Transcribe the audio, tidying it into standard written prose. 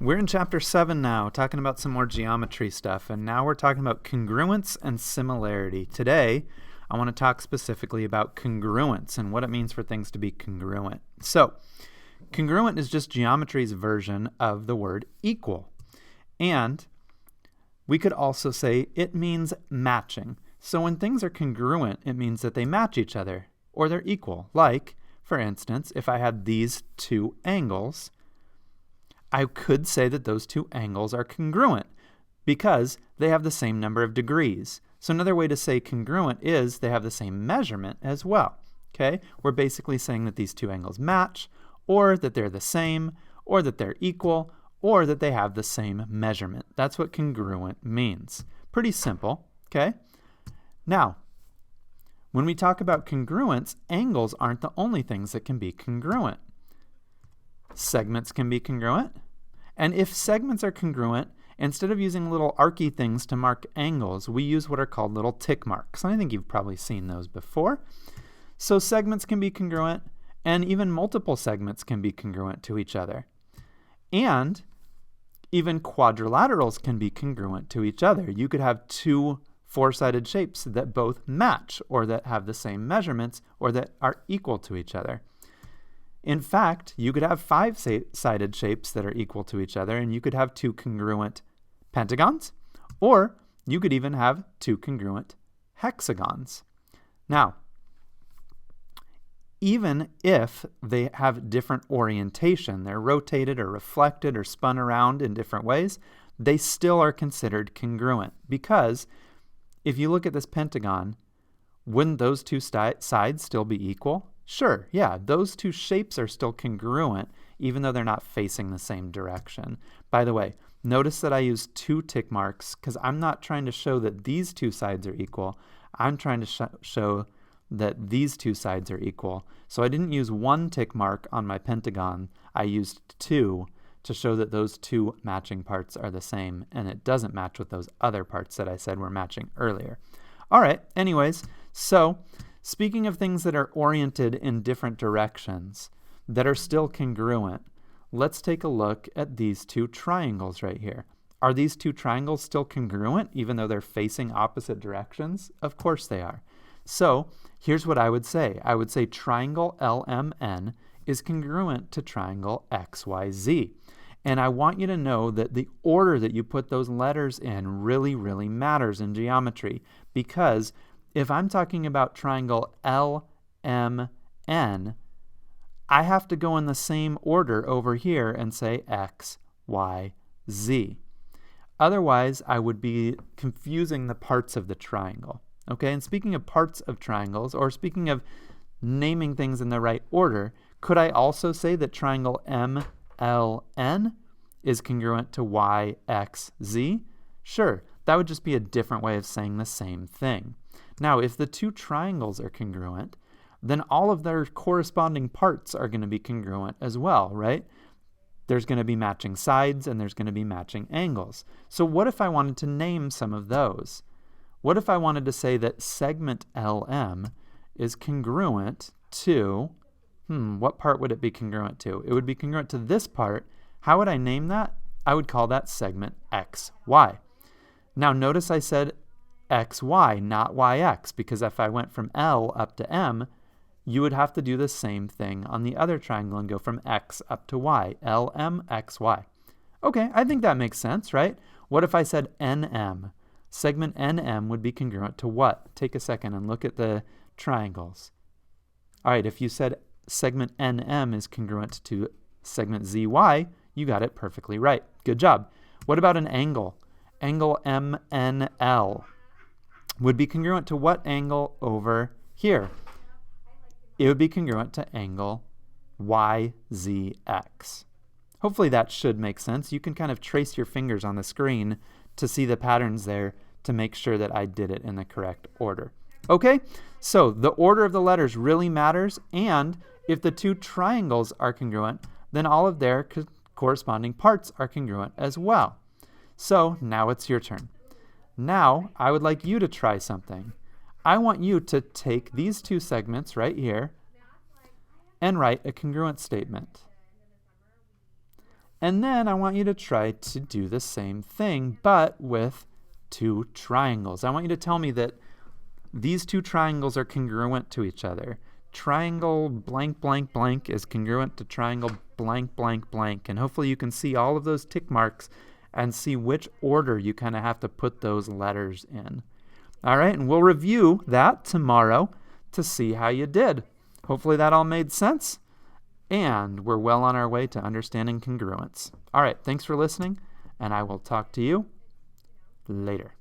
We're in chapter 7 now, talking about some more geometry stuff, and now we're talking about congruence and similarity. Today, I want to talk specifically about congruence and what it means for things to be congruent. So, congruent is just geometry's version of the word equal. And we could also say it means matching. So when things are congruent, it means that they match each other, or they're equal. Like, for instance, if I had these two angles, I could say that those two angles are congruent because they have the same number of degrees. So another way to say congruent is they have the same measurement as well. Okay? We're basically saying that these two angles match, or that they're the same, or that they're equal, or that they have the same measurement. That's what congruent means. Pretty simple. Okay? Now, when we talk about congruence, angles aren't the only things that can be congruent. Segments can be congruent. And if segments are congruent, instead of using little archy things to mark angles, we use what are called little tick marks. And I think you've probably seen those before. So segments can be congruent, and even multiple segments can be congruent to each other. And even quadrilaterals can be congruent to each other. You could have two four-sided shapes that both match, or that have the same measurements, or that are equal to each other. In fact, you could have five-sided shapes that are equal to each other, and you could have two congruent pentagons, or you could even have two congruent hexagons. Now, even if they have different orientation, they're rotated or reflected or spun around in different ways, they still are considered congruent, because if you look at this pentagon, wouldn't those two sides still be equal? Sure, yeah, those two shapes are still congruent, even though they're not facing the same direction. By the way, notice that I use two tick marks because I'm not trying to show that these two sides are equal. I'm trying to show that these two sides are equal. So I didn't use one tick mark on my pentagon. I used two to show that those two matching parts are the same, and it doesn't match with those other parts that I said were matching earlier. All right, anyways, so speaking of things that are oriented in different directions, that are still congruent, let's take a look at these two triangles right here. Are these two triangles still congruent, even though they're facing opposite directions? Of course they are. So here's what I would say. I would say triangle LMN is congruent to triangle XYZ. And I want you to know that the order that you put those letters in really, really matters in geometry, because if I'm talking about triangle LMN, I have to go in the same order over here and say X, Y, Z. Otherwise, I would be confusing the parts of the triangle. Okay, and speaking of parts of triangles, or speaking of naming things in the right order, could I also say that triangle MLN is congruent to Y, X, Z? Sure, that would just be a different way of saying the same thing. Now, if the two triangles are congruent, then all of their corresponding parts are going to be congruent as well, right? There's going to be matching sides and there's going to be matching angles. So what if I wanted to name some of those? What if I wanted to say that segment LM is congruent to, what part would it be congruent to? It would be congruent to this part. How would I name that? I would call that segment XY. Now notice I said XY, not YX, because if I went from L up to M, you would have to do the same thing on the other triangle and go from X up to Y, LM, XY. Okay, I think that makes sense, right? What if I said NM? Segment NM would be congruent to what? Take a second and look at the triangles. All right, if you said segment NM is congruent to segment ZY, you got it perfectly right. Good job. What about an angle? Angle MNL would be congruent to what angle over here? It would be congruent to angle YZX. Hopefully that should make sense. You can kind of trace your fingers on the screen to see the patterns there to make sure that I did it in the correct order. Okay, so the order of the letters really matters, and if the two triangles are congruent, then all of their corresponding parts are congruent as well. So now it's your turn. Now I would like you to try something. I want you to take these two segments right here and write a congruent statement. And then I want you to try to do the same thing, but with two triangles. I want you to tell me that these two triangles are congruent to each other. Triangle blank blank blank is congruent to triangle blank blank blank. And hopefully you can see all of those tick marks and see which order you kind of have to put those letters in. All right, and we'll review that tomorrow to see how you did. Hopefully that all made sense, and we're well on our way to understanding congruence. All right, thanks for listening, and I will talk to you later.